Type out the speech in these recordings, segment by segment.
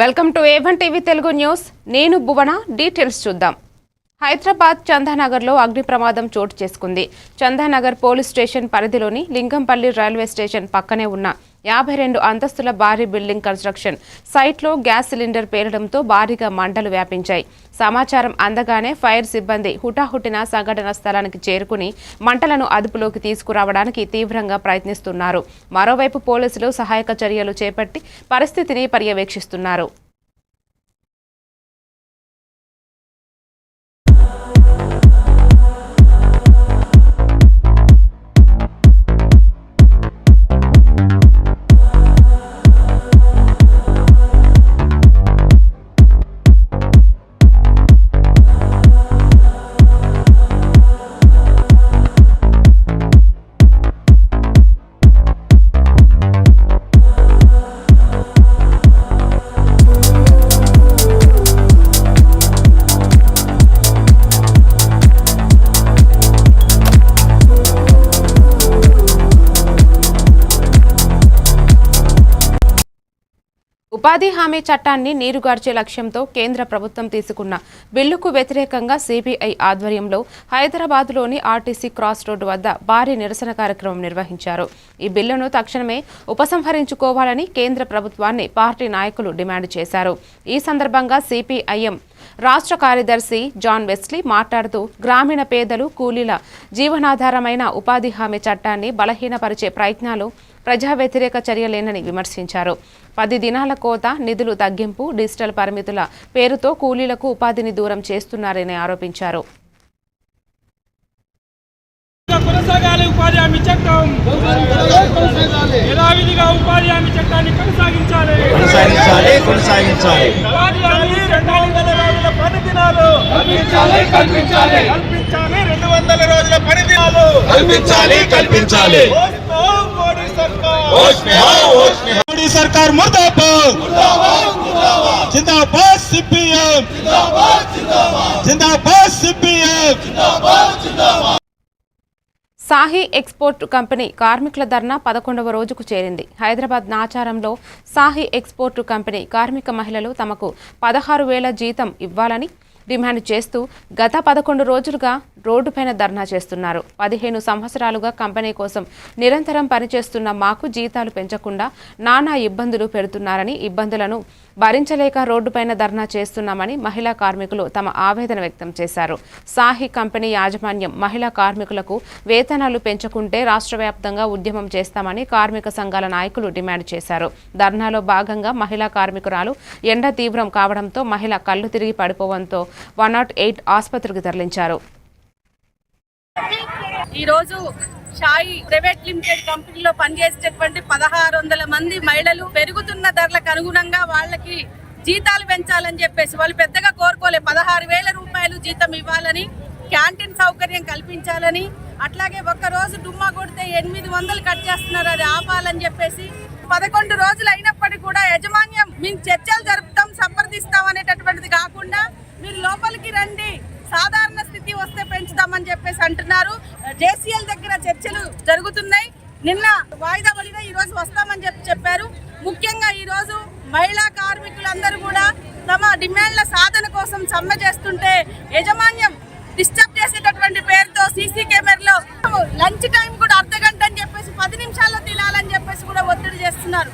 Welcome to A1 TV Telugu news. నేను భువన. Details చూద్దాం. హైదరాబాద్ చందానగర్లో అగ్ని ప్రమాదం చోటు చేసుకుంది. చందానగర్ పోలీస్ స్టేషన్ పరిధిలోని లింగంపల్లి రైల్వే స్టేషన్ పక్కనే ఉన్న 52 అంతస్తుల భారీ బిల్డింగ్ కన్స్ట్రక్షన్ సైట్లో గ్యాస్ సిలిండర్ పేలడంతో భారీగా మంటలు వ్యాపించాయి. సమాచారం అందగానే ఫైర్ సిబ్బంది హుటాహుటిన సంఘటన స్థలానికి చేరుకుని మంటలను అదుపులోకి తీసుకురావడానికి తీవ్రంగా ప్రయత్నిస్తున్నారు. మరోవైపు పోలీసులు సహాయక చర్యలు చేపట్టి పరిస్థితిని పర్యవేక్షిస్తున్నారు. ఉపాధి హామీ చట్టాన్ని నీరుగార్చే లక్ష్యంతో కేంద్ర ప్రభుత్వం తీసుకున్న బిల్లుకు వ్యతిరేకంగా సిపిఐ ఆధ్వర్యంలో హైదరాబాద్లోని ఆర్టీసీ క్రాస్ రోడ్డు వద్ద భారీ నిరసన కార్యక్రమం నిర్వహించారు. ఈ బిల్లును తక్షణమే ఉపసంహరించుకోవాలని కేంద్ర ప్రభుత్వాన్ని పార్టీ నాయకులు డిమాండ్ చేశారు. ఈ సందర్భంగా సిపిఐఎం రాష్ట్ర కార్యదర్శి జాన్ వెస్లీ మాట్లాడుతూ గ్రామీణ పేదలు కూలీల జీవనాధారమైన ఉపాధి హామీ చట్టాన్ని బలహీనపరిచే ప్రయత్నాలు ప్రజా వ్యతిరేక చర్యలేనని విమర్శించారు. 10 దినాల కోత, నిధులు తగ్గింపు, డిజిటల్ పరిమితుల పేరుతో కూలీలకు ఉపాధిని దూరం చేస్తున్నారని ఆరోపించారు. मोदी सरकार मुर्दाबाद जिंदाबाद सीपीएम जिंदाबाद सीपीएम సాహి ఎక్స్పోర్ట్ కంపెనీ కార్మికుల ధర్నా 11వ రోజుకు చేరింది. హైదరాబాద్ నాచారంలో సాహి ఎక్స్పోర్ట్ కంపెనీ కార్మిక మహిళలు తమకు 16,000 జీతం ఇవ్వాలని డిమాండ్ చేస్తూ గత 11 రోజులుగా రోడ్డుపైన ధర్నా చేస్తున్నారు. 15 సంవత్సరాలుగా కంపెనీ కోసం నిరంతరం పనిచేస్తున్న మాకు జీతాలు పెంచకుండా నానా ఇబ్బందులు పెడుతున్నారని, ఇబ్బందులను భరించలేక రోడ్డుపైన ధర్నా చేస్తున్నామని మహిళా కార్మికులు తమ ఆవేదన వ్యక్తం చేశారు. సాహి కంపెనీ యాజమాన్యం మహిళా కార్మికులకు వేతనాలు పెంచకుంటే రాష్ట్ర వ్యాప్తంగా ఉద్యమం చేస్తామని కార్మిక సంఘాల నాయకులు డిమాండ్ చేశారు. ధర్నాలో భాగంగా మహిళా కార్మికురాలు ఎండ తీవ్రం కావడంతో మహిళ కళ్ళు తిరిగి పడిపోవడంతో 108 ఆసుపత్రికి తరలించారు. ఈరోజు షాయి ప్రైవేట్ లిమిటెడ్ కంపెనీలో పనిచేసేటటువంటి 1600 మంది మహిళలు పెరుగుతున్న ధరలకు అనుగుణంగా వాళ్ళకి జీతాలు పెంచాలని చెప్పేసి వాళ్ళు పెద్దగా కోరుకోలే. 16,000 రూపాయలు జీతం ఇవ్వాలని, క్యాంటీన్ సౌకర్యం కల్పించాలని, అట్లాగే ఒక్కరోజు డుమ్మా కొడితే 800 కట్ చేస్తున్నారు, అది ఆపాలని చెప్పేసి 11 రోజులు అయినప్పటికీ కూడా యాజమాన్యం మేము చర్చలు జరుపుతాం, సంప్రదిస్తాం అనేటటువంటిది కాకుండా మీరు లోపలికి రండి, సాధారణ స్థితి వస్తే పెంచుదామని చెప్పేసి అంటున్నారు. జేసీఎల్ దగ్గర చర్చలు జరుగుతున్నాయి. నిన్న వాయిదా పడిన ఈరోజు వస్తామని చెప్పారు. ముఖ్యంగా ఈరోజు మహిళా కార్మికులందరూ కూడా తమ డిమాండ్ల సాధన కోసం సమ్మె చేస్తుంటే యాజమాన్యం డిస్టర్బ్ చేసేటటువంటి పేరుతో సీసీ కెమెరాలో లంచ్ టైం కూడా అర్ధగంట అని చెప్పేసి 10 నిమిషాల్లో తినాలని చెప్పేసి కూడా ఒత్తిడి చేస్తున్నారు.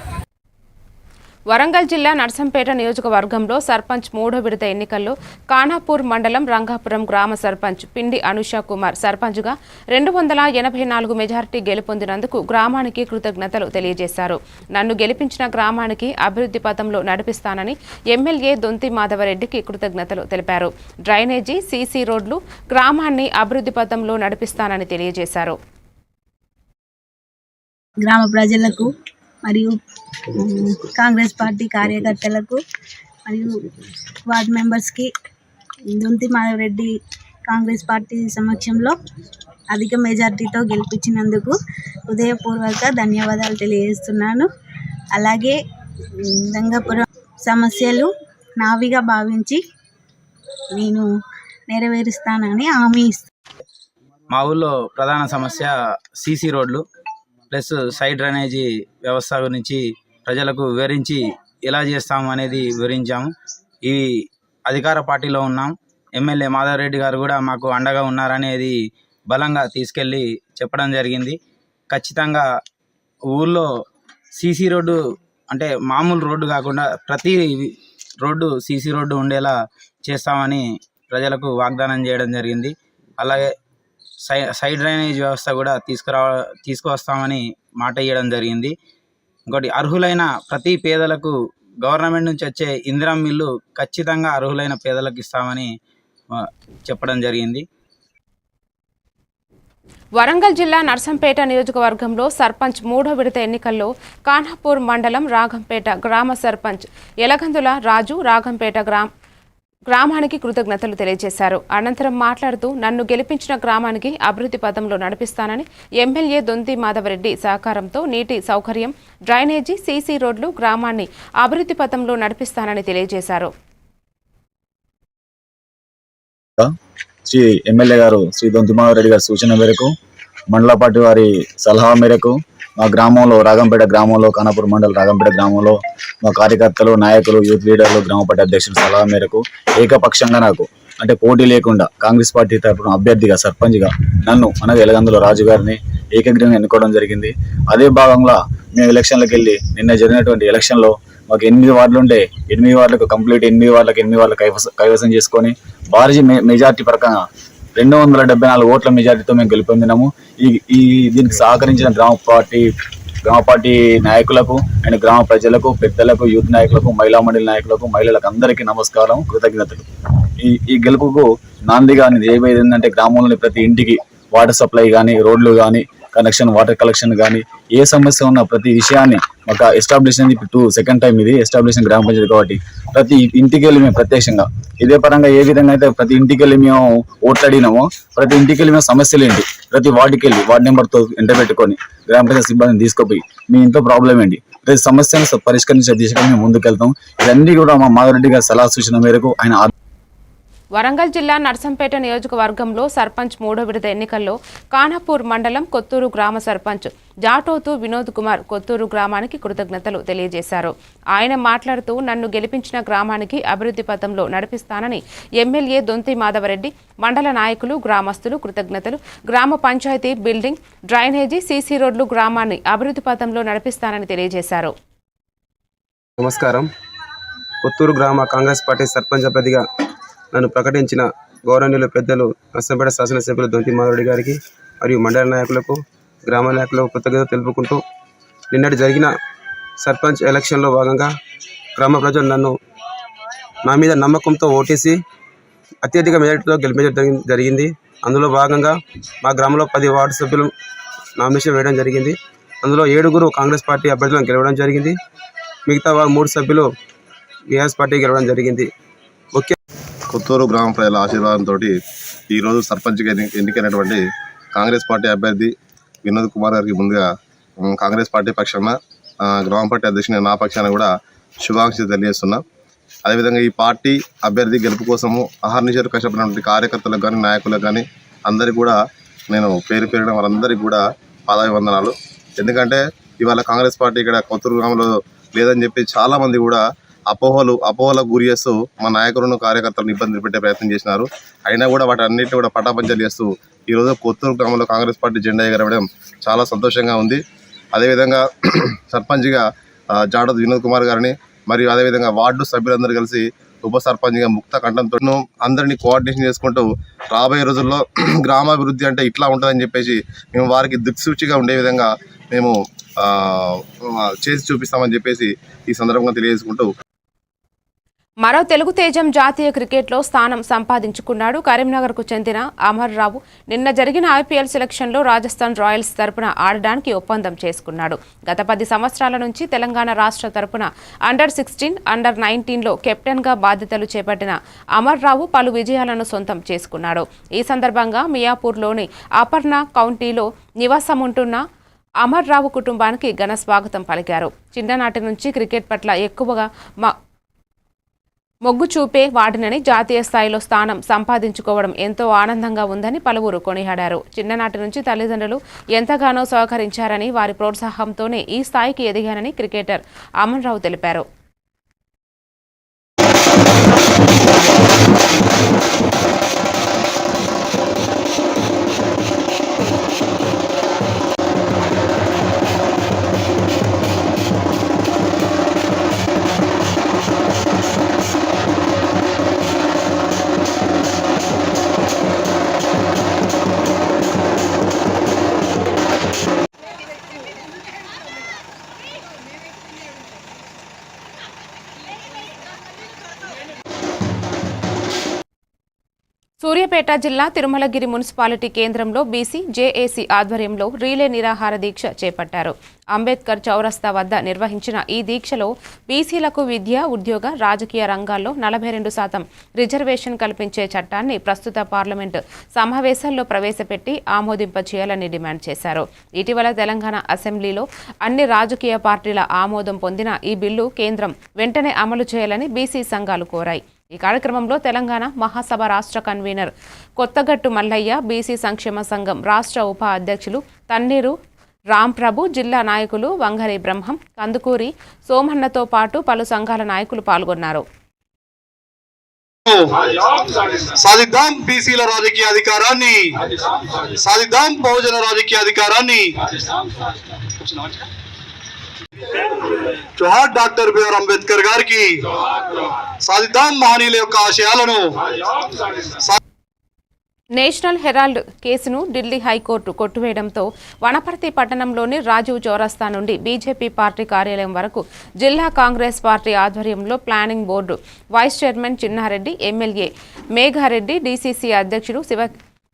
వరంగల్ జిల్లా నర్సంపేట నియోజకవర్గంలో సర్పంచ్ 3వ విడత ఎన్నికల్లో ఖానాపూర్ మండలం రంగాపురం గ్రామ సర్పంచ్ పిండి అనుషా కుమార్ సర్పంచ్గా 284 మెజారిటీ గెలుపొందినందుకు గ్రామానికి కృతజ్ఞతలు తెలియజేశారు. నన్ను గెలిపించిన గ్రామానికి అభివృద్ధి పథంలో నడిపిస్తానని ఎమ్మెల్యే దొంతి మాధవరెడ్డికి కృతజ్ఞతలు తెలిపారు. డ్రైనేజీ, సీసీ రోడ్లు, గ్రామాన్ని అభివృద్ధి పథంలో నడిపిస్తానని తెలియజేశారు. గ్రామ ప్రజలకు మరియు కాంగ్రెస్ పార్టీ కార్యకర్తలకు మరియు వార్డ్ మెంబర్స్కి దొంతి మాధవరెడ్డి కాంగ్రెస్ పార్టీ సమక్షంలో అధిక మెజార్టీతో గెలిపించినందుకు హృదయపూర్వక ధన్యవాదాలు తెలియజేస్తున్నాను. అలాగే రంగాపురం సమస్యలు నావిగా భావించి నేను నెరవేరుస్తానని హామీ ఇస్తాను. మా ఊళ్ళో ప్రధాన సమస్య సీసీ రోడ్లు ప్లస్ సైడ్ డ్రైనేజీ వ్యవస్థ గురించి ప్రజలకు వివరించి ఎలా చేస్తాము అనేది వివరించాము. ఈ అధికార పార్టీలో ఉన్నాం. ఎమ్మెల్యే మాధవరెడ్డి గారు కూడా మాకు అండగా ఉన్నారనేది బలంగా తీసుకెళ్ళి చెప్పడం జరిగింది. ఖచ్చితంగా ఊళ్ళో సీసీ రోడ్డు అంటే మామూలు రోడ్డు కాకుండా ప్రతి రోడ్డు సీసీ రోడ్డు ఉండేలా చేస్తామని ప్రజలకు వాగ్దానం చేయడం జరిగింది. అలాగే సైడ్ డ్రైనేజ్ వ్యవస్థ కూడా తీసుకువస్తామని మాట ఇవ్వడం జరిగింది. ఇంకోటి అర్హులైన ప్రతి పేదలకు గవర్నమెంట్ నుంచి వచ్చే ఇందిరమ్మ ఇల్లు ఖచ్చితంగా అర్హులైన పేదలకు ఇస్తామని చెప్పడం జరిగింది. వరంగల్ జిల్లా నర్సంపేట నియోజకవర్గంలో సర్పంచ్ 3వ విడత ఎన్నికల్లో కాన్హాపూర్ మండలం రాగంపేట గ్రామ సర్పంచ్ ఎలగందుల రాజు రాగంపేట గ్రామానికి కృతజ్ఞతలు తెలియజేశారు. అనంతరం మాట్లాడుతూ నన్ను గెలిపించిన గ్రామానికి అభివృద్ధి పథంలో నడిపిస్తానని, ఎమ్మెల్యే దొంతి మాధవరెడ్డి సహకారంతో నీటి సౌకర్యం, డ్రైనేజీ, సీసీ రోడ్లు గ్రామాన్ని అభివృద్ధి పథంలో నడిపిస్తానని తెలియజేశారు. శ్రీ ఎమ్మెల్యే గారు శ్రీ దొంతి మాధవరెడ్డి గారి సూచన మేరకు, మండల పార్టీ వారి సలహా మేరకు మా గ్రామంలో రాగంపేట గ్రామంలో కానాపూర్ మండల రాగంపేట గ్రామంలో మా కార్యకర్తలు, నాయకులు, యూత్ లీడర్లు, గ్రామ పార్టీ అధ్యక్షుల సలహా మేరకు ఏకపక్షంగా నాకు అంటే పోటీ లేకుండా కాంగ్రెస్ పార్టీ తరఫున అభ్యర్థిగా సర్పంచ్గా నన్ను అనగా ఎలగందుల రాజు గారిని ఏకగ్రీవంగా ఎన్నుకోవడం జరిగింది. అదే భాగంగా మేము ఎలక్షన్లకు వెళ్ళి నిన్న జరిగినటువంటి ఎలక్షన్లో మాకు 8 వార్డులు ఉంటే 8 వార్డులకు కంప్లీట్ 8 వార్డులకు కైవసం చేసుకొని భారీ మెజార్టీ ప్రకారం 274 ఓట్ల మెజార్టీతో మేము గెలుపొందినాము. ఈ దీనికి సహకరించిన గ్రామ పార్టీ నాయకులకు అండ్ గ్రామ ప్రజలకు, పెద్దలకు, యూత్ నాయకులకు, మహిళా మండలి నాయకులకు, మహిళలకు అందరికీ నమస్కారం, కృతజ్ఞతలు. ఈ గెలుపుకు నాందిగా నేను చేయబోయేది ఏంటంటే గ్రామంలోని ప్రతి ఇంటికి వాటర్ సప్లై కానీ, రోడ్లు కానీ, కనెక్షన్, వాటర్ కలెక్షన్ కానీ, ఏ సమస్య ఉన్న ప్రతి విషయాన్ని మాకు ఎస్టాబ్లిష్ అయింది. ఇప్పుడు సెకండ్ టైం ఇది ఎస్టాబ్లిష్ గ్రామ పంచాయతీ కాబట్టి ప్రతి ఇంటికి వెళ్ళి మేము ప్రత్యక్షంగా ఇదే పరంగా ఏ విధంగా అయితే ప్రతి ఇంటికి వెళ్ళి మేము ఓట్లు అడిగినామో ప్రతి ఇంటికి వెళ్ళి మేము సమస్యలు ఏంటి ప్రతి వార్డుకి వెళ్ళి వార్డు నెంబర్తో ఎంట పెట్టుకొని గ్రామ పంచాయతీ సిబ్బందిని తీసుకుపోయి మీ ఇంట్లో ప్రాబ్లం ఏంటి ప్రతి సమస్యను పరిష్కరించే దిశగా మేము ముందుకెళ్తాం. ఇవన్నీ కూడా మా మాధవరెడ్డి గారి సలహా సూచన మేరకు ఆయన. వరంగల్ జిల్లా నర్సంపేట నియోజకవర్గంలో సర్పంచ్ 3వ విడత ఎన్నికల్లో కానాపూర్ మండలం కొత్తూరు గ్రామ సర్పంచ్ జాటోతు వినోద్ కుమార్ కొత్తూరు గ్రామానికి కృతజ్ఞతలు తెలియజేశారు. ఆయన మాట్లాడుతూ నన్ను గెలిపించిన గ్రామానికి అభివృద్ధి పథంలో నడిపిస్తానని ఎమ్మెల్యే దొంతి మాధవరెడ్డి, మండల నాయకులు, గ్రామస్తులు కృతజ్ఞతలు. గ్రామ పంచాయతీ బిల్డింగ్, డ్రైనేజీ, సీసీ రోడ్లు గ్రామాన్ని అభివృద్ధి పథంలో నడిపిస్తానని తెలియజేశారు. నమస్కారం. కొత్తూరు గ్రామ కాంగ్రెస్ పార్టీ సర్పంచ్ అభ్యర్థిగా నన్ను ప్రకటించిన గౌరవనీయులు పెద్దలు నర్సంపేట శాసనసభ్యులు దొంతి మాధవరెడ్డి గారికి మరియు మండల నాయకులకు, గ్రామ నాయకులకు కృతజ్ఞతలు తెలుపుకుంటూ నిన్నటి జరిగిన సర్పంచ్ ఎలక్షన్లో భాగంగా గ్రామ ప్రజలు నా మీద నమ్మకంతో ఓటేసి అత్యధిక మెజార్టీతో గెలిపించడం జరిగింది. అందులో భాగంగా మా గ్రామంలో 10 వార్డు సభ్యులు నామినేషన్ వేయడం జరిగింది. అందులో 7 కాంగ్రెస్ పార్టీ అభ్యర్థులను గెలవడం జరిగింది. మిగతా 3 సభ్యులు బీఆర్ఎస్ పార్టీ గెలవడం జరిగింది. కొత్తూరు గ్రామ ప్రజల ఆశీర్వాదంతో ఈరోజు సర్పంచ్గా ఎన్నికైనటువంటి కాంగ్రెస్ పార్టీ అభ్యర్థి వినోద్ కుమార్ గారికి ముందుగా కాంగ్రెస్ పార్టీ పక్షాన, గ్రామ పార్టీ అధ్యక్షుని నా పక్షాన కూడా శుభాకాంక్షలు తెలియజేస్తున్నా. అదేవిధంగా ఈ పార్టీ అభ్యర్థి గెలుపు కోసము అహర్నిశలు కష్టపడినటువంటి కార్యకర్తలకు కానీ, నాయకులకు కానీ అందరికీ కూడా నేను పేరు పేరున వారందరికీ కూడా పాదాభివందనాలు. ఎందుకంటే ఇవాళ కాంగ్రెస్ పార్టీ ఇక్కడ కొత్తూరు గ్రామంలో లేదని చెప్పి చాలామంది కూడా అపోహలకు గురి చేస్తూ మా నాయకులను, కార్యకర్తలను ఇబ్బంది పెట్టే ప్రయత్నం చేసినారు. అయినా కూడా వాటి అన్నింటినీ కూడా పటాపంచలు చేస్తూ ఈరోజు కొత్తూరు గ్రామంలో కాంగ్రెస్ పార్టీ జెండా ఎగరవేయడం చాలా సంతోషంగా ఉంది. అదేవిధంగా సర్పంచ్గా జాటోతు వినోద్ కుమార్ గారిని మరియు అదేవిధంగా వార్డు సభ్యులందరూ కలిసి ఉప సర్పంచ్గా ముక్త కంఠంతో అందరినీ కోఆర్డినేషన్ చేసుకుంటూ రాబోయే రోజుల్లో గ్రామాభివృద్ధి అంటే ఇట్లా ఉంటుందని చెప్పేసి మేము వారికి దిక్సూచిగా ఉండే విధంగా మేము చేసి చూపిస్తామని చెప్పేసి ఈ సందర్భంగా తెలియజేసుకుంటూ మరో తెలుగు తేజం జాతీయ క్రికెట్లో స్థానం సంపాదించుకున్నాడు. కరీంనగర్కు చెందిన అమర్ రావు నిన్న జరిగిన ఐపీఎల్ సెలక్షన్లో రాజస్థాన్ రాయల్స్ తరపున ఆడడానికి ఒప్పందం చేసుకున్నాడు. గత 10 సంవత్సరాల నుంచి తెలంగాణ రాష్ట్ర తరపున అండర్-16, అండర్-19లో కెప్టెన్గా బాధ్యతలు చేపట్టిన అమర్ రావు పలు విజయాలను సొంతం చేసుకున్నాడు. ఈ సందర్భంగా మియాపూర్లోని అపర్ణ కౌంటీలో నివాసముంటున్న అమర్ రావు కుటుంబానికి ఘన స్వాగతం పలికారు. చిన్ననాటి నుంచి క్రికెట్ పట్ల ఎక్కువగా మొగ్గు చూపే వాడినని, జాతీయ స్థాయిలో స్థానం సంపాదించుకోవడం ఎంతో ఆనందంగా ఉందని పలువురు కొనియాడారు. చిన్ననాటి నుంచి తల్లిదండ్రులు ఎంతగానో సహకరించారని, వారి ప్రోత్సాహంతోనే ఈ స్థాయికి ఎదిగానని క్రికెటర్ అమర్ రావు తెలిపారు. సూర్యాపేట జిల్లా తిరుమలగిరి మున్సిపాలిటీ కేంద్రంలో బీసీ జేఏసీ ఆధ్వర్యంలో రీలే నిరాహార దీక్ష చేపట్టారు. అంబేద్కర్ చౌరస్తా వద్ద నిర్వహించిన ఈ దీక్షలో బీసీలకు విద్య, ఉద్యోగ, రాజకీయ రంగాల్లో 42% రిజర్వేషన్ కల్పించే చట్టాన్ని ప్రస్తుత పార్లమెంటు సమావేశాల్లో ప్రవేశపెట్టి ఆమోదింపచేయాలని డిమాండ్ చేశారు. ఇటీవల తెలంగాణ అసెంబ్లీలో అన్ని రాజకీయ పార్టీల ఆమోదం పొందిన ఈ బిల్లు కేంద్రం వెంటనే అమలు చేయాలని బీసీ సంఘాలు కోరాయి. ఈ కార్యక్రమంలో తెలంగాణ మహాసభ రాష్ట్ర కన్వీనర్ కొత్తగట్టు మల్లయ్య, బీసీ సంక్షేమ సంఘం రాష్ట్ర ఉప అధ్యక్షులు తన్నీరు రాంప్రభు, జిల్లా నాయకులు వంగరి బ్రహ్మం, కందుకూరి సోమన్నతో పాటు పలు సంఘాల నాయకులు పాల్గొన్నారు. సాధిద్దాం బీసీల రాజకీయ అధికారాన్ని, సాధిద్దాం బహుజన రాజకీయ అధికారాన్ని. జోహార్ డాక్టర్ బిఆర్ అంబేద్కర్ గారికి, సాధిద్దాం మహనీయుల యొక్క ఆశయాలను. నేషనల్ హెరాల్డ్ కేసును ఢిల్లీ హైకోర్టు కొట్టివేయడంతో వనపర్తి పట్టణంలోని రాజీవ్ చౌరస్తా నుండి బీజేపీ పార్టీ కార్యాలయం వరకు జిల్లా కాంగ్రెస్ పార్టీ ఆధ్వర్యంలో planning board vice chairman Chinnareddy, MLA Meghareddy, DCC అధ్యక్షుడు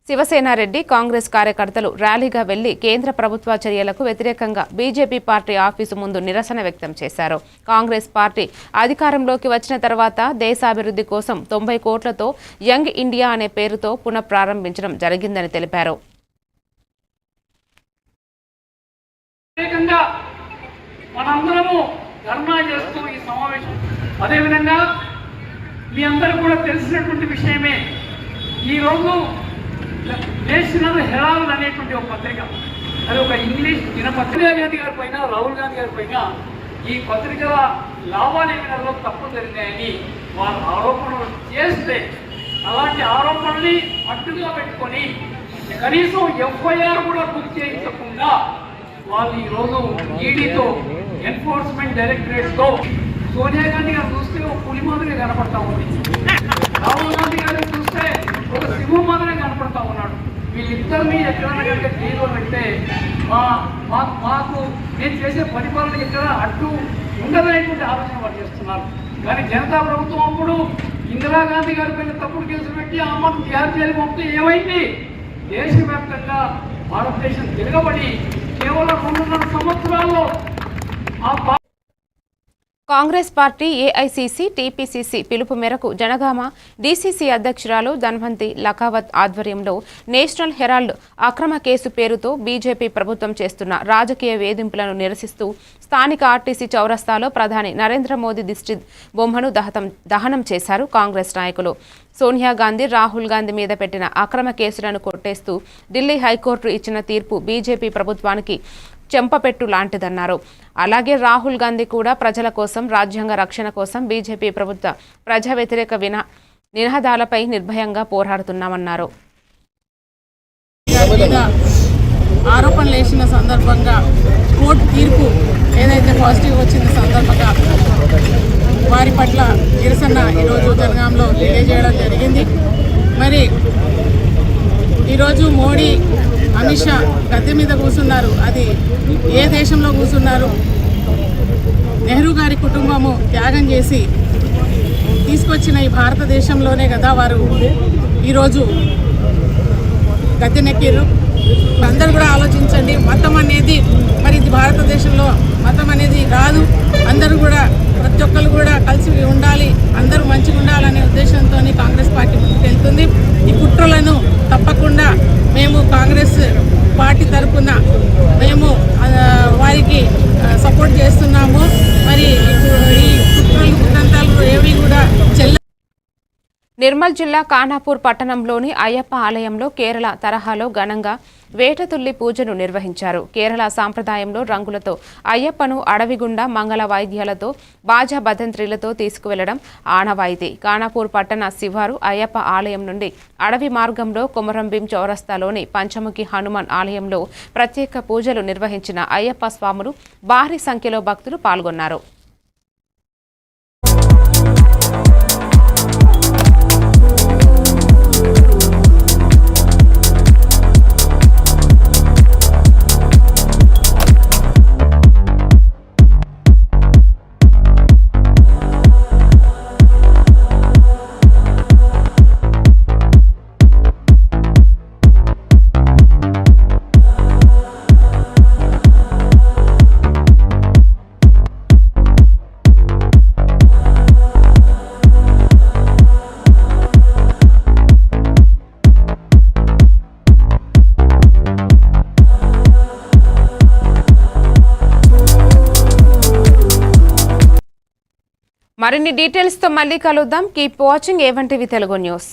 శివసేనారెడ్డి, కాంగ్రెస్ కార్యకర్తలు ర్యాలీగా వెళ్లి కేంద్ర ప్రభుత్వ చర్యలకు వ్యతిరేకంగా బీజేపీ పార్టీ ఆఫీసు ముందు నిరసన వ్యక్తం చేశారు. కాంగ్రెస్ పార్టీ అధికారంలోకి వచ్చిన తర్వాత దేశాభివృద్ధి కోసం 90 కోట్లతో యంగ్ ఇండియా అనే పేరుతో పునఃప్రారంభించడం జరిగిందని తెలిపారు. మనందరము ధర్నా చేస్తూ ఈ సమావేశం, అదేవిధంగా మీ అందరూ కూడా తెలిసినటువంటి విషయమే, ఈరోజు నేషనల్ హెరాల్డ్ అనేటువంటి ఒక పత్రిక, అది ఒక ఇంగ్లీష్ దినపత్రిక. గాంధీ గారి పైన, రాహుల్ గాంధీ గారి పైన ఈ పత్రికల లావాదేవీలలో తప్పు జరిగాయని వారు ఆరోపణలు చేస్తే, అలాంటి ఆరోపణల్ని అడ్డుగా పెట్టుకొని కనీసం ఎఫ్ఐఆర్ కూడా బుక్ చేయించకుండా వాళ్ళు ఈరోజు ఈడీతో, ఎన్ఫోర్స్మెంట్ డైరెక్టరేట్తో, సోనియా గాంధీ గారు చూస్తే ఒక పులి మాదిరి కనపడతా ఉంది, రాహుల్ గాంధీ గారిని చూస్తే ఒక సింహం మాదిరి కనపడతా ఉన్నాడు. వీళ్ళిద్దరినీ ఎక్కడైనా కనుక జైల్లో పెడితే మాకు నేను చేసే పరిపాలన ఎక్కడ అడ్డు ఉండదనేటువంటి ఆలోచన వాళ్ళు చేస్తున్నారు. కానీ జనతా ప్రభుత్వం అప్పుడు ఇందిరాగాంధీ గారి పైన తప్పుడు కేసులు పెట్టి ఆమెను తయారు చేయాలి పంపితే ఏమైంది? దేశవ్యాప్తంగా భారతదేశం తిరగబడి కేవలం 2.5 సంవత్సరాల్లో ఆ కాంగ్రెస్ పార్టీ ఏఐసీసీ, టీపీసీసీ పిలుపు మేరకు జనగామ డీసీసీ అధ్యక్షురాలు ధన్వంతి లఖావత్ ఆధ్వర్యంలో నేషనల్ హెరాల్డ్ అక్రమ కేసు పేరుతో బీజేపీ ప్రభుత్వం చేస్తున్న రాజకీయ వేధింపులను నిరసిస్తూ స్థానిక ఆర్టీసీ చౌరస్తాలో ప్రధాని నరేంద్ర మోదీ దిష్టి బొమ్మను దహనం చేశారు కాంగ్రెస్ నాయకులు. సోనియా గాంధీ, రాహుల్ గాంధీ మీద పెట్టిన అక్రమ కేసులను కొట్టేస్తూ ఢిల్లీ హైకోర్టు ఇచ్చిన తీర్పు బీజేపీ ప్రభుత్వానికి చెంపపెట్టు లాంటిదన్నారు. అలాగే రాహుల్ గాంధీ కూడా ప్రజల కోసం, రాజ్యాంగ రక్షణ కోసం బీజేపీ ప్రభుత్వ ప్రజా వ్యతిరేక నినాదాలపై నిర్భయంగా పోరాడుతున్నామన్నారు. ఆరోపణలు వేసిన సందర్భంగా కోర్టు తీర్పు ఏదైతే పాజిటివ్ వచ్చిన సందర్భంగా వారి పట్ల నిరసన ఈరోజు జనగాంలో తెలియజేయడం జరిగింది. మరి ఈరోజు మోడీ, అమిత్ షా గద్దె మీద కూర్చున్నారు. అది ఏ దేశంలో కూర్చున్నారు? నెహ్రూ గారి కుటుంబము త్యాగం చేసి తీసుకొచ్చిన ఈ భారతదేశంలోనే కదా వారు ఈరోజు గద్దెనెక్కిర్రు. అందరూ కూడా ఆలోచించండి. మతం అనేది మరి ఇది భారతదేశంలో మతం అనేది రాదు. అందరూ కూడా, ప్రతి ఒక్కరు కూడా కలిసి ఉండాలి, అందరూ మంచిగా ఉండాలనే ఉద్దేశంతో కాంగ్రెస్ పార్టీ ముందుకు వెళ్తుంది. ఈ కుట్రలను తప్పకుండా మేము కాంగ్రెస్ పార్టీ తరఫున మేము వారికి సపోర్ట్ చేస్తున్నాము. మరి ఈ కుట్రలు, కుతంత్రాలు ఏవి కూడా నిర్మల్ జిల్లా ఖానాపూర్ పట్టణంలోని అయ్యప్ప ఆలయంలో కేరళ తరహాలో ఘనంగా వేటతుల్లి పూజను నిర్వహించారు. కేరళ సాంప్రదాయంలో రంగులతో అయ్యప్పను అడవిగుండా మంగళ వాయిద్యాలతో బాజా భదంత్రీలతో తీసుకువెళ్లడం ఆనవాయితీ. ఖానాపూర్ పట్టణ శివారు అయ్యప్ప ఆలయం నుండి అడవి మార్గంలో కొమరంభీం చౌరస్తాలోని పంచముఖి హనుమాన్ ఆలయంలో ప్రత్యేక పూజలు నిర్వహించిన అయ్యప్ప స్వాములు భారీ సంఖ్యలో భక్తులు పాల్గొన్నారు. మరిన్ని డీటెయిల్స్ తో మళ్ళీ కలుద్దాం. Keep watching A1 TV Telugu news.